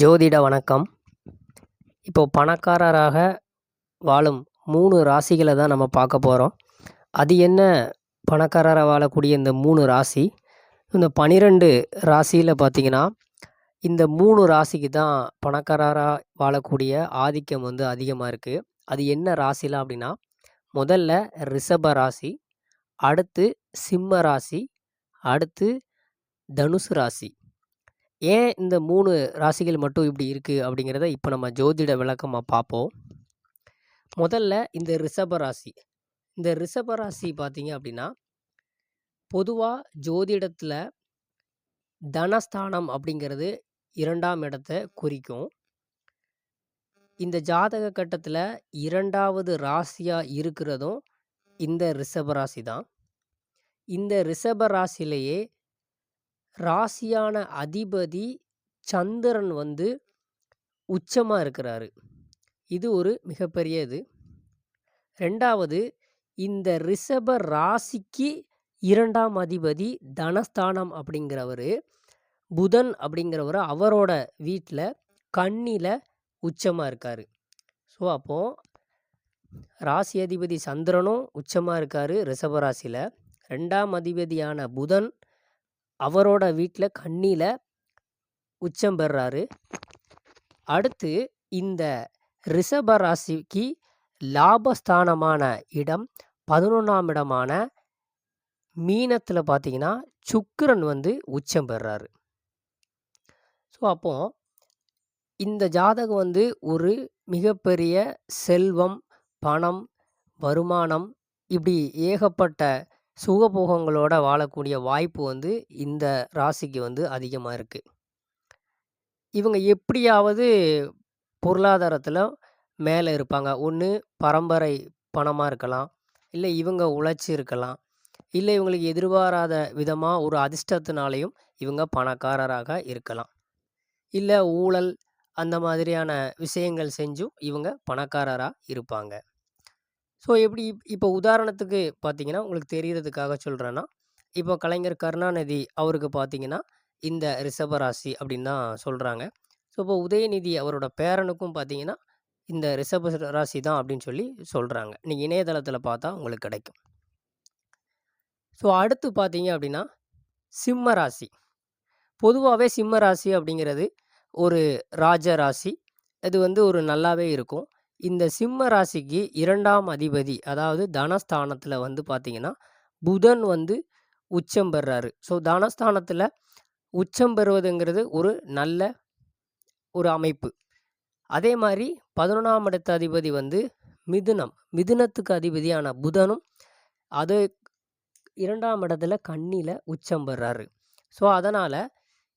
ஜோதிட வணக்கம். இப்போ பணக்காரராக வாழும் 3 ராசிகளை தான் நம்ம பார்க்க போகிறோம். அது என்ன பணக்காரராக வாழக்கூடிய இந்த 3 ராசி? இந்த 12 ராசியில் பார்த்தீங்கன்னா, இந்த 3 ராசிக்கு தான் பணக்காரராக வாழக்கூடிய ஆதிக்கம் வந்து அதிகமாக இருக்குது. அது என்ன ராசிலாம் அப்படின்னா, முதல்ல ரிஷப ராசி, அடுத்து சிம்ம ராசி, அடுத்து தனுசு ராசி. ஏன் இந்த 3 ராசிகள் மட்டும் இப்படி இருக்குது அப்படிங்கிறத இப்போ நம்ம ஜோதிட விளக்கமாக பார்ப்போம். முதல்ல இந்த ரிஷப ராசி. இந்த ரிஷப ராசி பார்த்தீங்க அப்படின்னா, பொதுவாக ஜோதிடத்தில் தனஸ்தானம் அப்படிங்கிறது 2ஆம் இடத்தை குறிக்கும். இந்த ஜாதக கட்டத்தில் 2வது ராசியாக இருக்கிறதும் இந்த ரிஷப ராசி தான். இந்த ரிஷப ராசியிலேயே ராசியான அதிபதி சந்திரன் வந்து உச்சமாக இருக்கிறாரு. இது ஒரு மிகப்பெரிய இது. 2வது, இந்த ரிஷப ராசிக்கு 2ஆம் அதிபதி தனஸ்தானம் அப்படிங்கிறவர் புதன் அப்படிங்கிறவர் அவரோட வீட்டில் கன்னியில் உச்சமாக இருக்கார். ஸோ அப்போது ராசி அதிபதி சந்திரனும் உச்சமாக இருக்கார் ரிஷப ராசியில். 2ஆம் அதிபதியான புதன் அவரோட வீட்டில் கன்னியில் உச்சம் பெறாரு. அடுத்து இந்த ரிஷப ராசிக்கு லாபஸ்தானமான இடம் 11ஆம் இடமான மீனத்தில் பார்த்தீங்கன்னா சுக்கிரன் வந்து உச்சம் பெறாரு. ஸோ அப்போது இந்த ஜாதகம் வந்து ஒரு மிகப்பெரிய செல்வம், பணம், வருமானம், இப்படி ஏகப்பட்ட சுகபோகங்களோட வாழக்கூடிய வாய்ப்பு வந்து இந்த ராசிக்கு வந்து அதிகமாக இருக்குது. இவங்க எப்படியாவது பொருளாதாரத்தில் மேலே இருப்பாங்க. ஒன்று பரம்பரை பணமாக இருக்கலாம், இல்லை இவங்க உழைச்சி இருக்கலாம், இல்லை இவங்களுக்கு எதிர்பாராத விதமாக ஒரு அதிர்ஷ்டத்தினாலையும் இவங்க பணக்காரராக இருக்கலாம், இல்லை ஊழல் அந்த மாதிரியான விஷயங்கள் செஞ்சும் இவங்க பணக்காரராக இருப்பாங்க. ஸோ எப்படி இப்போ உதாரணத்துக்கு பார்த்தீங்கன்னா, உங்களுக்கு தெரியறதுக்காக சொல்கிறேன்னா, இப்போ கலைஞர் கருணாநிதி அவருக்கு பார்த்தீங்கன்னா இந்த ரிஷப ராசி அப்படின்னு தான் சொல்கிறாங்க. ஸோ இப்போ உதயநிதி அவரோட பேரனுக்கும் பார்த்தீங்கன்னா இந்த ரிஷப ராசி தான் அப்படின்னு சொல்லி சொல்கிறாங்க. நீங்கள் இணையதளத்தில் பார்த்தா உங்களுக்கு கிடைக்கும். ஸோ அடுத்து பார்த்தீங்க அப்படின்னா சிம்ம ராசி. பொதுவாகவே சிம்ம ராசி அப்படிங்கிறது ஒரு ராஜ ராசி. இது வந்து ஒரு நல்லாவே இருக்கும். இந்த சிம்ம ராசிக்கு 2ஆம் அதிபதி, அதாவது தனஸ்தானத்தில் வந்து பார்த்தீங்கன்னா புதன் வந்து உச்சம் பெறாரு. ஸோ தனஸ்தானத்தில் உச்சம் பெறுவதுங்கிறது ஒரு நல்ல ஒரு அமைப்பு. அதே மாதிரி 11ஆம் இடத்து அதிபதி வந்து மிதுனத்துக்கு அதிபதியான புதனும் அது 2ஆம் இடத்துல கன்னியில் உச்சம் பெறாரு. ஸோ அதனால்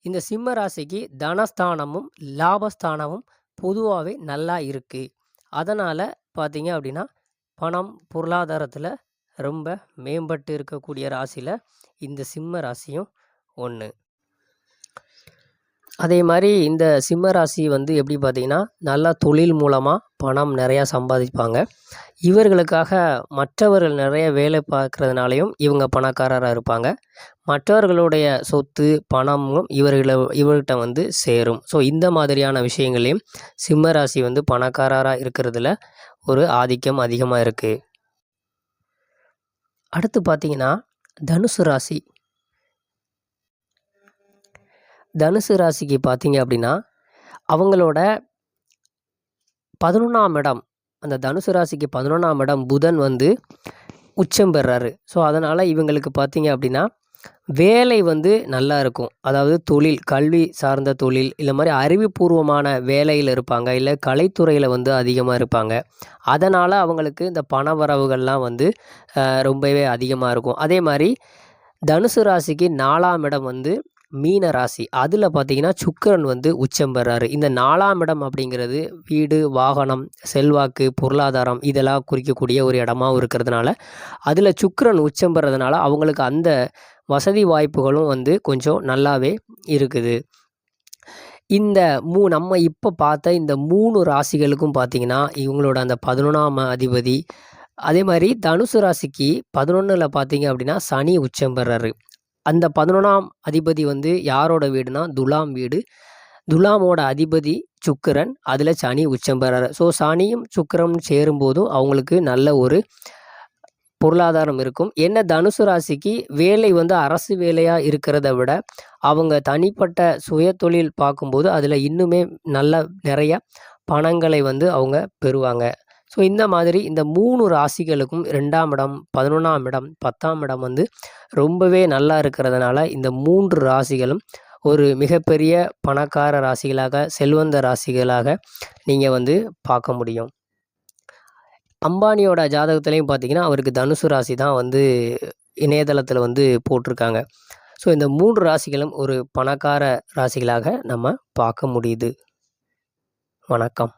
இந்த சிம்ம ராசிக்கு தனஸ்தானமும் லாபஸ்தானமும் பொதுவாகவே நல்லா இருக்குது. அதனால் பார்த்தீங்க அப்படின்னா பணம், பொருளாதாரத்தில் ரொம்ப மேம்பட்டு இருக்கக்கூடிய ராசியில் இந்த சிம்ம ராசியும் ஒன்று. அதே மாதிரி இந்த சிம்ம ராசி வந்து எப்படி பார்த்தீங்கன்னா, நல்லா தொழில் மூலமாக பணம் நிறையா சம்பாதிப்பாங்க. இவர்களுக்காக மற்றவர்கள் நிறைய வேலை பார்க்குறதுனாலையும் இவங்க பணக்காரராக இருப்பாங்க. மற்றவர்களுடைய சொத்து, பணமும் இவர்கிட்ட வந்து சேரும். ஸோ இந்த மாதிரியான விஷயங்களையும் சிம்ம ராசி வந்து பணக்காரராக இருக்கிறதுல ஒரு ஆதிக்கம் அதிகமாக இருக்குது. அடுத்து பார்த்தீங்கன்னா தனுசு ராசி. தனுசு ராசிக்கு பார்த்தீங்க அப்படின்னா அவங்களோட 11ஆம் இடம், அந்த தனுசு ராசிக்கு 11ஆம் இடம் புதன் வந்து உச்சம் பெறாரு. ஸோ அதனால் இவங்களுக்கு பார்த்தீங்க அப்படின்னா வேலை வந்து நல்லா இருக்கும். அதாவது தொழில், கல்வி சார்ந்த தொழில், இல்லை மாதிரி அறிவுபூர்வமான வேலையில் இருப்பாங்க, இல்லை கலைத்துறையில் வந்து அதிகமாக இருப்பாங்க. அதனால் அவங்களுக்கு இந்த பண வரவுகள்லாம் வந்து ரொம்பவே அதிகமாக இருக்கும். அதே மாதிரி தனுசு ராசிக்கு 4ஆம் இடம் வந்து மீன ராசி. அதில் பார்த்தீங்கன்னா சுக்கிரன் வந்து உச்சம் பெறாரு. இந்த 4ஆம் இடம் அப்படிங்கிறது வீடு, வாகனம், செல்வாக்கு, பொருளாதாரம் இதெல்லாம் குறிக்கக்கூடிய ஒரு இடமாவும் இருக்கிறதுனால அதில் சுக்கிரன் உச்சம் பெறதுனால அவங்களுக்கு அந்த வசதி வாய்ப்புகளும் வந்து கொஞ்சம் நல்லாவே இருக்குது. இந்த நம்ம இப்போ பார்த்த இந்த 3 ராசிகளுக்கும் பார்த்தீங்கன்னா இவங்களோட அந்த 11ஆம் அதிபதி, அதே மாதிரி தனுசு ராசிக்கு 11ல் பார்த்தீங்க அப்படின்னா சனி உச்சம் பெறாரு. அந்த 11ஆம் அதிபதி வந்து யாரோட வீடுனா துலாம் வீடு. துலாமோட அதிபதி சுக்கிரன், அதில் சனி உச்சம் பெறாரு. ஸோ சனியும் சுக்கிரனும் சேரும்போதும் அவங்களுக்கு நல்ல ஒரு பொருளாதாரம் இருக்கும். என்ன தனுசு ராசிக்கு வேலை வந்து அரசு வேலையாக இருக்கிறத விட அவங்க தனிப்பட்ட சுயதொழில் பார்க்கும்போது அதில் இன்னுமே நல்ல நிறைய பணங்களை வந்து அவங்க பெறுவாங்க. ஸோ இந்த மாதிரி இந்த 3 ராசிகளுக்கும் 2ஆம் இடம், 11ஆம் இடம், 10ஆம் இடம் வந்து ரொம்பவே நல்லா இருக்கிறதுனால இந்த 3 ராசிகளும் ஒரு மிகப்பெரிய பணக்கார ராசிகளாக, செல்வந்த ராசிகளாக நீங்கள் வந்து பார்க்க முடியும். அம்பானியோட ஜாதகத்துலேயும் பார்த்தீங்கன்னா அவருக்கு தனுசு ராசி தான் வந்து இணையதளத்தில் வந்து போட்டிருக்காங்க. ஸோ இந்த 3 ராசிகளும் ஒரு பணக்கார ராசிகளாக நம்ம பார்க்க முடியுது. வணக்கம்.